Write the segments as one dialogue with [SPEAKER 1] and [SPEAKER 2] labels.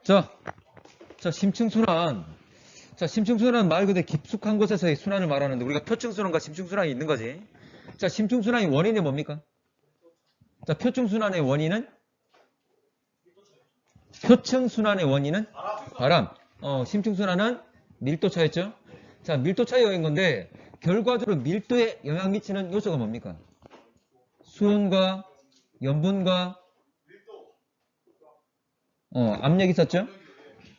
[SPEAKER 1] 자, 심층순환. 자, 심층순환 말 그대로 깊숙한 곳에서의 순환을 말하는데 우리가 표층순환과 심층순환이 있는 거지. 자, 심층순환의 원인이 뭡니까? 자, 표층순환의 원인은? 표층순환의 원인은? 바람. 심층순환은 밀도차였죠? 자, 밀도차의 건데 결과적으로 밀도에 영향 미치는 요소가 뭡니까? 수온과 염분과 압력이 있었죠?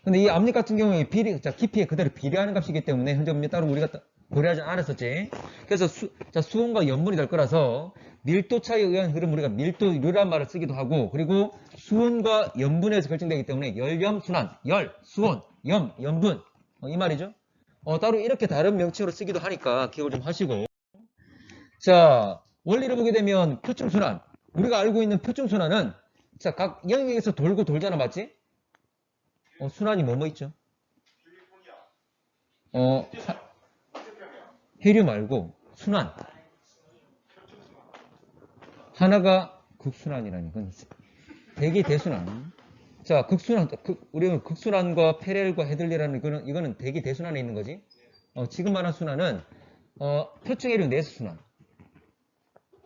[SPEAKER 1] 근데 이 압력 같은 경우에 깊이에 그대로 비례하는 값이기 때문에 현재 법률 따로 우리가 고려하지 않았었지. 그래서 수온과 염분이 될 거라서 밀도 차이에 의한 흐름 우리가 밀도류란 말을 쓰기도 하고, 그리고 수온과 염분에서 결정되기 때문에 열염순환, 열, 수온, 염분 이 말이죠. 따로 이렇게 다른 명칭으로 쓰기도 하니까 기억을 좀 하시고. 자, 원리를 보게 되면 표층순환, 우리가 알고 있는 표층순환은 자, 각 영역에서 돌고 돌잖아, 맞지? 순환이 뭐뭐 있죠? 해류 말고 순환. 하나가 극순환이라니. 그건 대기 대순환. 자, 극순환. 우리는 극순환과 페렐과 헤들리라는 이거는 대기 대순환에 있는 거지. 지금 말한 순환은 표층해류 내수순환.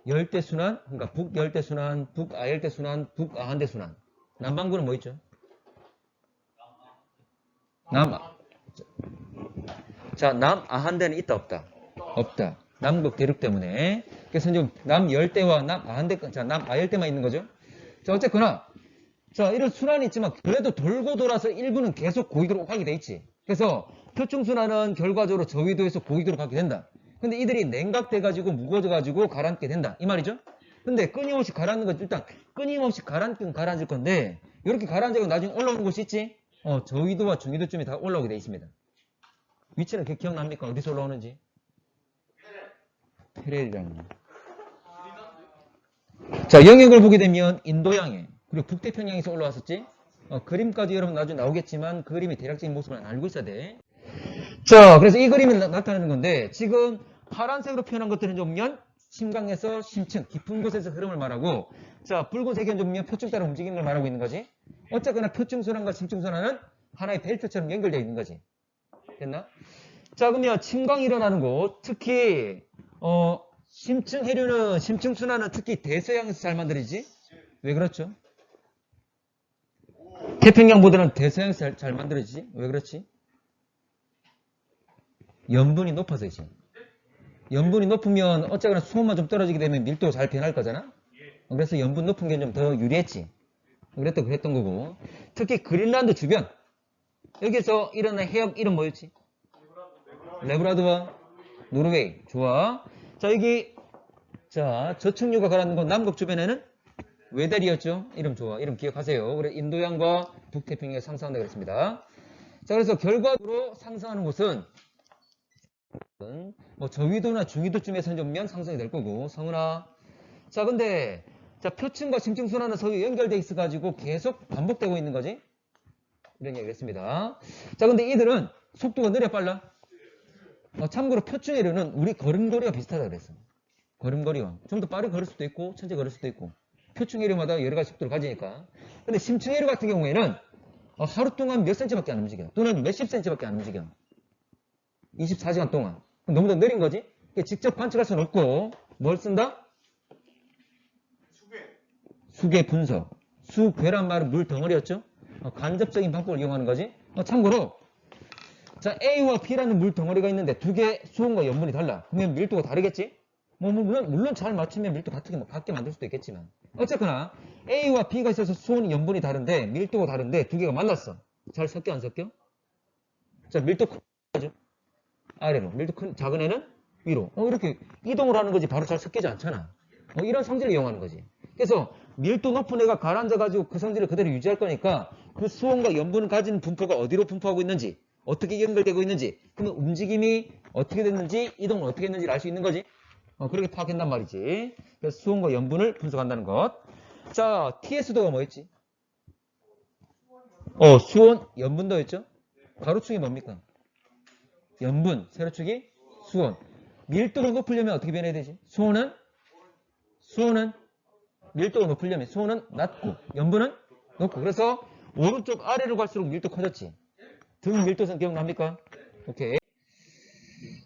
[SPEAKER 1] 열대순환, 그러니까 북열대순환, 북아열대순환, 북아한대순환. 남반구는 뭐 있죠? 남아한대는 있다, 없다? 없다. 남극 대륙 때문에. 그래서 지금 남열대와 남아한대, 자, 남아열대만 있는 거죠. 자, 어쨌거나, 자, 이런 순환이 있지만, 그래도 돌고 돌아서 일부는 계속 고위도로 가게 돼 있지. 그래서 표층순환은 결과적으로 저위도에서 고위도로 가게 된다. 근데 이들이 냉각돼가지고 무거워져가지고 가라앉게 된다. 이 말이죠? 근데 끊임없이 가라앉는 건 일단 끊임없이 가라앉긴 가라앉을 건데, 이렇게 가라앉아서 나중에 올라오는 곳이 있지? 저위도와 중위도쯤에 다 올라오게 돼 있습니다. 위치는 기억납니까? 어디서 올라오는지? 페렐이라는 거. 자, 영역을 보게 되면 인도양해, 그리고 북태평양에서 올라왔었지? 그림까지 여러분 나중에 나오겠지만 그림의 대략적인 모습을 알고 있어야 돼. 자, 그래서 이 그림이 나타나는 건데 지금 파란색으로 표현한 것들은 좀 보면 심강에서 심층, 깊은 곳에서 흐름을 말하고, 자, 붉은색은 좀 보면 표층 따라 움직이는 걸 말하고 있는 거지. 어쨌거나 표층순환과 심층순환은 하나의 벨트처럼 연결되어 있는 거지. 됐나? 자, 그러면 침강이 일어나는 곳, 특히 심층 해류는, 심층순환은 특히 대서양에서 잘 만들어지지? 왜 그렇죠? 태평양보다는 대서양에서 잘 만들어지지? 왜 그렇지? 염분이 높아서이지. 염분이 높으면 어쨌거나 수온만 좀 떨어지게 되면 밀도가 잘 변할 거잖아? 그래서 염분 높은 게 좀 더 유리했지. 그랬던 거고. 특히 그린란드 주변, 여기서 일어난 해역 이름 뭐였지? 레브라드와 노르웨이. 좋아. 자, 여기, 자, 저층류가 가라앉는 건 남극 주변에는 외달이었죠? 이름 좋아. 이름 기억하세요. 그래, 인도양과 북태평양에 상승한다 그랬습니다. 자, 그래서 결과적으로 상승하는 곳은 뭐 저위도나 중위도쯤에서 좀 상승이 될 거고, 성은아. 자, 근데 자, 표층과 심층순환은 서로 연결돼 있어가지고 계속 반복되고 있는 거지? 이런 얘기를 했습니다. 자, 근데 이들은 속도가 느려 빨라? 참고로 표층해류는 우리 걸음걸이와 비슷하다 그랬어. 걸음걸이와. 좀 더 빠르게 걸을 수도 있고, 천천히 걸을 수도 있고. 표층해류마다 여러 가지 속도를 가지니까. 근데 심층해류 같은 경우에는 하루 동안 몇 센치밖에 안 움직여. 또는 몇십 센치밖에 안 움직여. 24시간 동안. 너무 더 느린 거지? 직접 관측할 수는 없고, 뭘 쓴다? 수계 분석. 수괴란 말은 물 덩어리였죠? 간접적인 방법을 이용하는 거지. 참고로, 자, A와 B라는 물 덩어리가 있는데 두 개의 수온과 염분이 달라. 그러면 밀도가 다르겠지? 물론 잘 맞추면 밀도 같게 만들 수도 있겠지만. 어쨌거나, A와 B가 있어서 수온이 염분이 다른데, 밀도가 다른데 두 개가 만났어. 잘 섞여, 안 섞여? 자, 밀도 큰 거죠? 아래로. 밀도 큰, 작은 애는 위로. 이렇게 이동을 하는 거지. 바로 잘 섞이지 않잖아. 이런 성질을 이용하는 거지. 그래서 밀도 높은 애가 가라앉아가지고 그 성질을 그대로 유지할 거니까 그 수온과 염분을 가진 분포가 어디로 분포하고 있는지, 어떻게 연결되고 있는지, 그러면 움직임이 어떻게 됐는지, 이동을 어떻게 했는지를 알 수 있는 거지. 그렇게 파악한단 말이지. 그래서 수온과 염분을 분석한다는 것. 자, TS도가 뭐였지? 수온, 염분도였죠? 가로축이 뭡니까? 염분, 세로축이 수온. 밀도를 높이려면 어떻게 변해야 되지? 수온은 밀도가 높으려면 수온은 낮고 염분은 높고. 그래서 오른쪽 아래로 갈수록 밀도 커졌지. 등 밀도선 기억납니까? 오케이.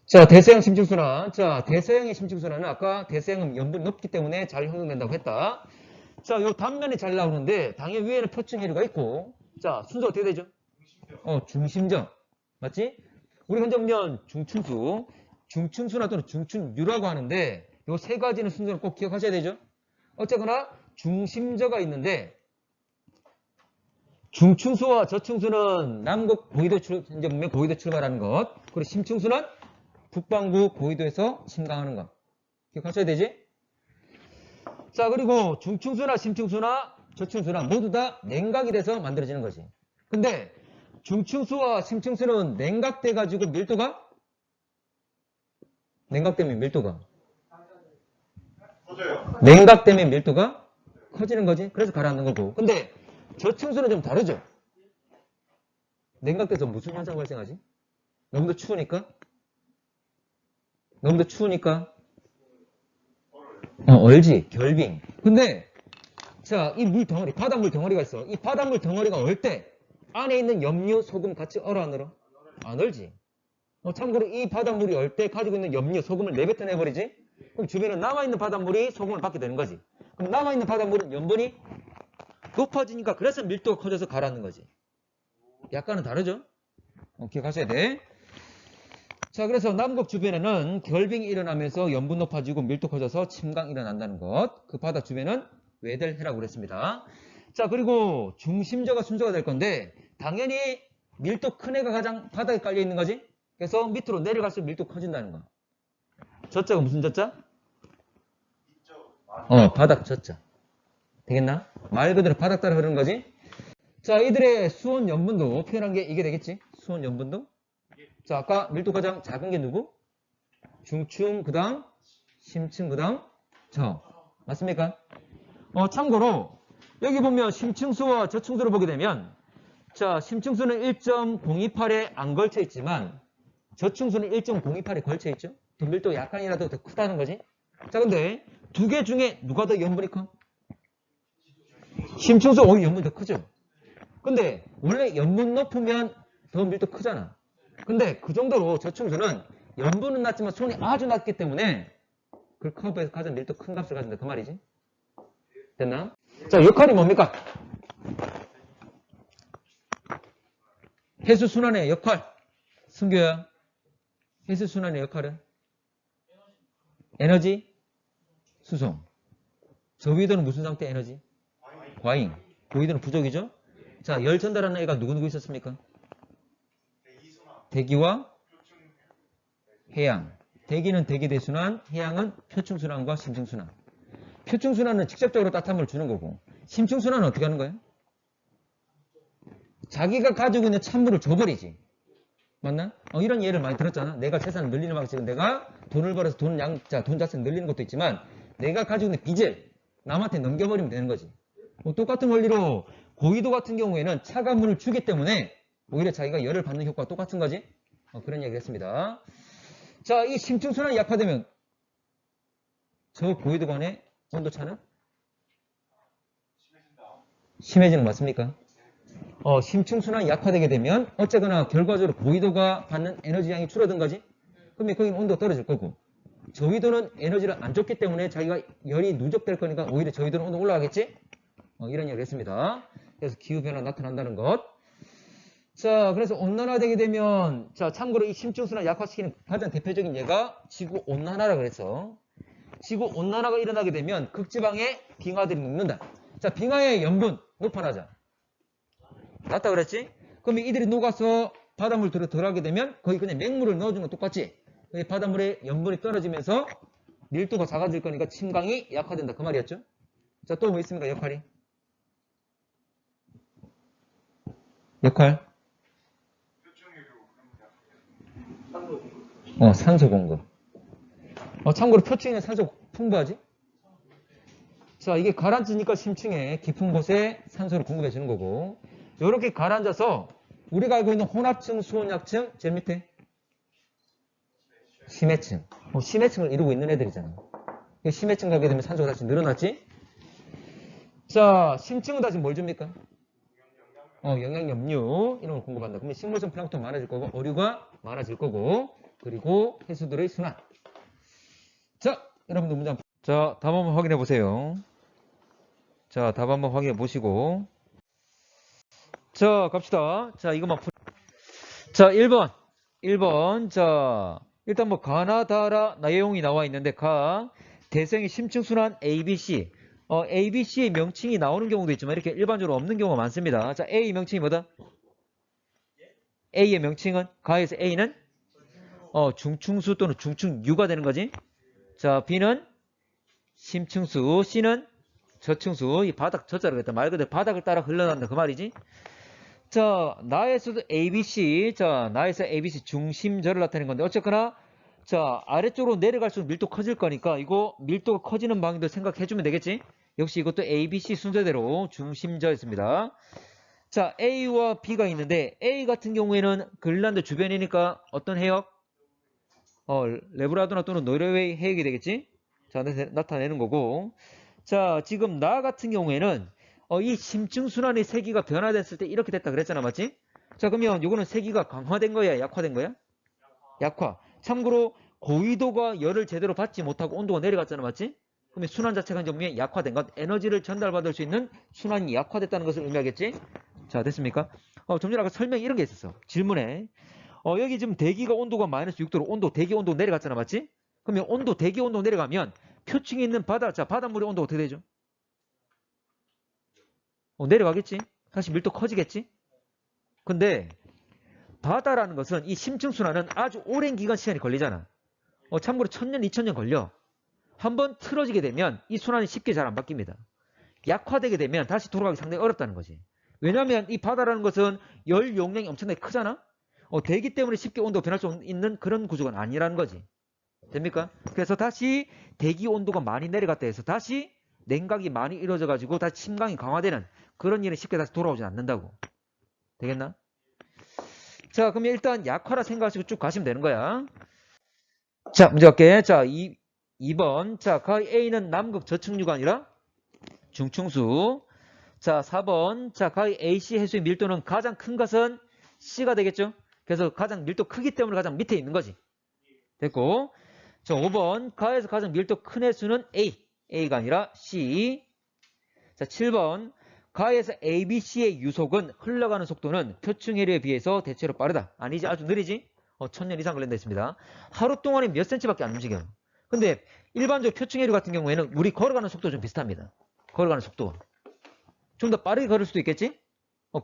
[SPEAKER 1] 자, 대서양 심층순환. 자, 대서양의 심층순환은 아까 대서양은 염분이 높기 때문에 잘 형성된다고 했다. 자, 요 단면이 잘 나오는데 당연히 위에는 표층 해류가 있고, 자, 순서 어떻게 되죠? 중심점. 맞지? 우리 현정면 중층수, 중층수나 또는 중층유라고 하는데 요 세 가지는 순서를 꼭 기억하셔야 되죠? 어쨌거나 중심저가 있는데 중층수와 저층수는 남극 고위도 현재 보면 고위도 출발하는 것, 그리고 심층수는 북반구 고위도에서 침강하는 것. 기억하셔야 되지? 자, 그리고 중층수나 심층수나 저층수나 모두 다 냉각이 돼서 만들어지는 거지. 근데 중층수와 심층수는 냉각돼 가지고 냉각되면 밀도가 커지는 거지. 그래서 가라앉는 거고. 근데 저층수는 좀 다르죠. 냉각돼서 무슨 현상 발생하지? 너무 더 추우니까 얼지, 결빙. 근데 자, 이 물 덩어리, 바닷물 덩어리가 있어. 이 바닷물 덩어리가 얼 때 안에 있는 염류, 소금 같이 얼어 안 얼어? 안 얼지. 참고로 이 바닷물이 얼 때 가지고 있는 염류, 소금을 내뱉어내버리지? 그럼 주변에 남아있는 바닷물이 소금을 받게 되는 거지. 그럼 남아있는 바닷물은 염분이 높아지니까 그래서 밀도가 커져서 가라앉는 거지. 약간은 다르죠? 기억하셔야 돼. 자, 그래서 남극 주변에는 결빙이 일어나면서 염분 높아지고 밀도 커져서 침강이 일어난다는 것. 그 바다 주변은 외델해라고 그랬습니다. 자, 그리고 중심저가 순서가 될 건데 당연히 밀도 큰 애가 가장 바닥에 깔려 있는 거지. 그래서 밑으로 내려갈수록 밀도 커진다는 거. 저자가 무슨 저자? 바닥 저자. 되겠나? 말 그대로 바닥 따라 흐르는 거지. 자, 이들의 수온 염분도 표현한 게 이게 되겠지. 수온 염분도. 자, 아까 밀도 가장 작은 게 누구? 중층, 그 다음 심층, 그 다음 저. 맞습니까? 참고로 여기 보면 심층수와 저층수를 보게 되면 자, 심층수는 1.028에 안 걸쳐 있지만 저층수는 1.028에 걸쳐 있죠. 더 밀도가 약간이라도 더 크다는 거지. 자, 근데 두 개 중에 누가 더 염분이 커? 심층수 오히려 염분이 더 크죠. 근데 원래 염분 높으면 더 밀도 크잖아. 근데 그 정도로 저층수는 염분은 낮지만 손이 아주 낮기 때문에 그 커브에서 가장 밀도 큰 값을 가진다 그 말이지. 됐나? 자, 역할이 뭡니까? 해수순환의 역할. 승규야. 해수순환의 역할은? 에너지 수송. 저위도는 무슨 상태 에너지? 과잉. 고위도는 부족이죠? 자, 열 전달하는 애가 누구 있었습니까? 대기와 해양. 대기는 대기대순환, 해양은 표층순환과 심층순환. 표층순환은 직접적으로 따뜻한 물을 주는 거고, 심층순환은 어떻게 하는 거예요? 자기가 가지고 있는 찬물을 줘버리지. 맞나? 이런 예를 많이 들었잖아. 내가 재산을 늘리는 방식은 내가 돈을 벌어서 돈 자체를 늘리는 것도 있지만 내가 가지고 있는 빚을 남한테 넘겨버리면 되는 거지. 똑같은 원리로 고위도 같은 경우에는 차가운 물을 주기 때문에 오히려 자기가 열을 받는 효과가 똑같은 거지. 그런 얘기를 했습니다. 자, 이 심층순환이 약화되면 저 고위도 간의 온도차는 심해지는 거 맞습니까? 심층순환이 약화되게 되면 어쨌거나 결과적으로 고위도가 받는 에너지 양이 줄어든 거지. 그러면 거기는 온도가 떨어질 거고 저위도는 에너지를 안 줬기 때문에 자기가 열이 누적될 거니까 오히려 저위도는 온도 올라가겠지. 이런 얘기를 했습니다. 그래서 기후변화 나타난다는 것. 자, 그래서 온난화되게 되면 자, 참고로 이 심층순환 약화시키는 가장 대표적인 예가 지구온난화라고 그래서 지구온난화가 일어나게 되면 극지방에 빙하들이 녹는다. 자, 빙하의 염분 높아나자. 맞다 그랬지? 그러면 이들이 녹아서 바닷물 들어가게 되면 거기 그냥 맹물을 넣어주는 거 똑같지? 바닷물에 염분이 떨어지면서 밀도가 작아질 거니까 침강이 약화된다 그 말이었죠? 자, 또 뭐 있습니까 역할이? 역할? 산소 공급. 참고로 표층에는 산소 풍부하지? 자, 이게 가라앉으니까 심층에 깊은 곳에 산소를 공급해 주는 거고 이렇게 가라앉아서 우리가 알고 있는 혼합층, 수온약층 제일 밑에 심해층. 심해층을 이루고 있는 애들이잖아. 심해층 가게 되면 산소가 다시 늘어났지? 자, 심층은 다시 뭘 줍니까? 영양염류 이런 걸 공급한다. 그러면 식물성 플랑크톤 많아질 거고 어류가 많아질 거고 그리고 해수들의 순환. 자, 여러분들 문제 자, 답 한번 확인해 보세요. 자, 답 한번 확인해 보시고 자, 갑시다. 자, 이것만 자, 1번. 자, 일단 뭐 가나다라 내용이 나와 있는데 대생의 심층순환 ABC. ABC의 명칭이 나오는 경우도 있지만 이렇게 일반적으로 없는 경우가 많습니다. 자, A 명칭이 뭐다? A의 명칭은 가에서 A는 중층수 또는 중층유가 되는 거지. 자, B는 심층수, C는 저층수. 이 바닥 저자로 했다. 말 그대로 바닥을 따라 흘러간다 그 말이지. 자, 나에서도 ABC. 자, 나에서 ABC 중심절을 나타내는 건데 어쨌거나 자, 아래쪽으로 내려갈수록 밀도 커질 거니까 이거 밀도가 커지는 방향도 생각해 주면 되겠지. 역시 이것도 ABC 순서대로 중심절이었습니다. 자, A와 B가 있는데 A 같은 경우에는 그린란드 주변이니까 어떤 해역? 레브라도나 또는 노르웨이 해역이 되겠지. 자, 나타내는 거고. 자, 지금 나 같은 경우에는 이 심층순환의 세기가 변화됐을 때 이렇게 됐다 그랬잖아, 맞지? 자, 그러면 요거는 세기가 강화된 거야, 약화된 거야? 약화. 참고로 고위도가 열을 제대로 받지 못하고 온도가 내려갔잖아, 맞지? 그러면 순환 자체가 이제 약화된 것, 에너지를 전달받을 수 있는 순환이 약화됐다는 것을 의미하겠지? 자, 됐습니까? 좀 전에 아까 설명 이런 게 있었어. 질문에 여기 지금 대기가 온도가 마이너스 6도로 대기 온도 내려갔잖아, 맞지? 그러면 대기 온도 내려가면 표층에 있는 바닷물의 온도가 어떻게 되죠? 내려가겠지? 다시 밀도 커지겠지? 근데 바다라는 것은 이 심층순환은 아주 오랜 기간 시간이 걸리잖아. 참고로 1000년, 2000년 걸려. 한번 틀어지게 되면 이 순환이 쉽게 잘 안 바뀝니다. 약화되게 되면 다시 돌아가기 상당히 어렵다는 거지. 왜냐하면 이 바다라는 것은 열 용량이 엄청나게 크잖아. 대기 때문에 쉽게 온도가 변할 수 있는 그런 구조가 아니라는 거지. 됩니까? 그래서 다시 대기 온도가 많이 내려갔다 해서 다시 냉각이 많이 이루어져 가지고 다시 침강이 강화되는 그런 일은 쉽게 다시 돌아오지 않는다고. 되겠나? 자, 그러면 일단 약화라 생각하시고 쭉 가시면 되는 거야. 자, 문제 갈게. 자, 2번. 자, 가의 A는 남극 저층류가 아니라 중층수. 자, 4번. 자, 가의 AC 해수의 밀도는 가장 큰 것은 C가 되겠죠? 그래서 가장 밀도 크기 때문에 가장 밑에 있는 거지. 됐고. 자, 5번. 가에서 가장 밀도 큰 해수는 A. A가 아니라 C. 자, 7번. 가에서 ABC의 유속은 흘러가는 속도는 표층 해류에 비해서 대체로 빠르다. 아니지, 아주 느리지? 1000년 이상 걸린다 했습니다. 하루 동안에 몇 cm밖에 안 움직여. 근데 일반적으로 표층 해류 같은 경우에는 우리 걸어가는 속도 좀 비슷합니다. 걸어가는 속도. 좀 더 빠르게 걸을 수도 있겠지?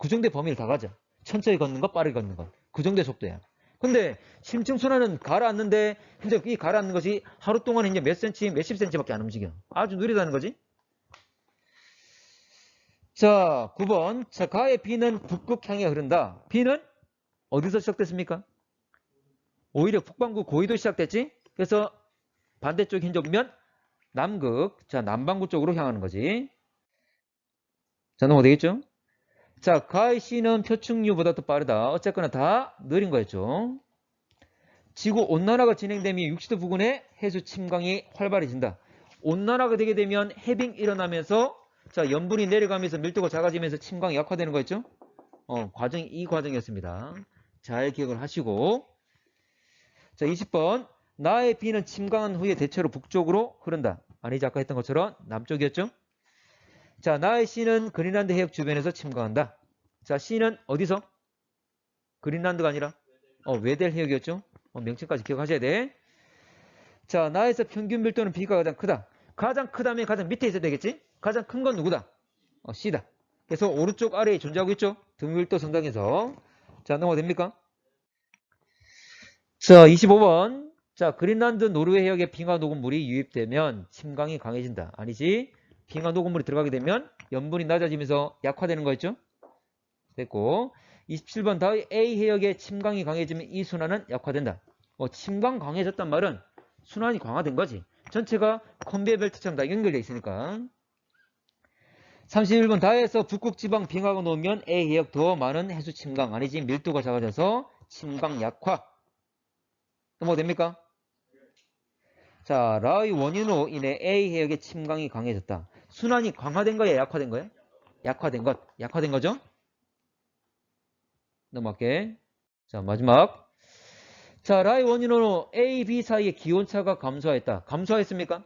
[SPEAKER 1] 그 정도의 범위를 다 가져. 천천히 걷는 것, 빠르게 걷는 것. 그 정도의 속도야. 근데 심층순환은 가라앉는데 근데 이 가라앉는 것이 하루 동안에 이제 몇 cm, 몇십 cm밖에 안 움직여. 아주 느리다는 거지. 자, 9번. 자, 가의 B는 북극 향해 흐른다. B는 어디서 시작됐습니까? 오히려 북반구 고위도 시작됐지? 그래서 반대쪽 현재 보면 남극, 자, 남반구 쪽으로 향하는 거지. 자, 넘어가 되겠죠? 자, 가의 C는 표층류보다 더 빠르다. 어쨌거나 다 느린 거였죠. 지구 온난화가 진행되면 60도 부근에 해수 침강이 활발해진다. 온난화가 되게 되면 해빙 일어나면서 자, 염분이 내려가면서 밀도가 작아지면서 침강이 약화되는 거였죠? 이 과정이었습니다. 잘 기억을 하시고. 자, 20번. 나의 B는 침강한 후에 대체로 북쪽으로 흐른다. 아니지, 아까 했던 것처럼 남쪽이었죠? 자, 나의 C는 그린란드 해역 주변에서 침강한다. 자, C는 어디서? 그린란드가 아니라 웨델 해역이었죠? 명칭까지 기억하셔야 돼. 자, 나에서 평균 밀도는 B가 가장 크다. 가장 크다면 가장 밑에 있어야 되겠지? 가장 큰 건 누구다? C다. 그래서 오른쪽 아래에 존재하고 있죠? 등밀도 성장에서. 자, 넘어가 됩니까? 자, 25번. 자, 그린란드 노르웨이 해역에 빙하 녹음물이 유입되면 침강이 강해진다. 아니지. 빙하 녹음물이 들어가게 되면 염분이 낮아지면서 약화되는 거였죠? 됐고. 27번 다의 A 해역에 침강이 강해지면 이 순환은 약화된다. 침강 강해졌단 말은 순환이 강화된 거지. 전체가 컨베이어 벨트처럼 다 연결되어 있으니까. 31번 다에서 북극 지방 빙하가 놓으면 A 해역 더 많은 해수 침강. 아니지. 밀도가 작아져서 침강 약화. 넘어가 됩니까? 자, 라의 원인으로 인해 A 해역의 침강이 강해졌다. 순환이 강화된 거야, 약화된 거야? 약화된 것. 약화된 거죠? 넘어갈게. 자, 마지막. 자, 라이 원인으로 A, B 사이의 기온차가 감소했다. 감소했습니까?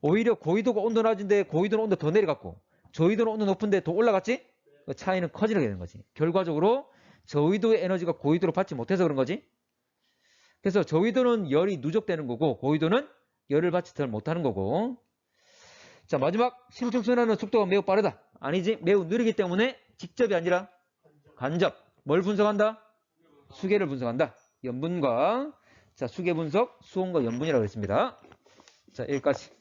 [SPEAKER 1] 오히려 고緯도가 온도 낮은데 고緯도는 온도 더 내려갔고 저緯도는 온도 높은데 더 올라갔지? 그 차이는 커지게 되는 거지. 결과적으로 저緯도의 에너지가 고緯도로 받지 못해서 그런 거지. 그래서 저緯도는 열이 누적되는 거고 고緯도는 열을 받지 잘 못하는 거고. 자, 마지막. 심층순환은 속도가 매우 빠르다. 아니지. 매우 느리기 때문에 직접이 아니라 간접. 뭘 분석한다? 수계를 분석한다. 염분과 자, 수계 분석, 수온과 염분이라고 했습니다. 자, 여기까지.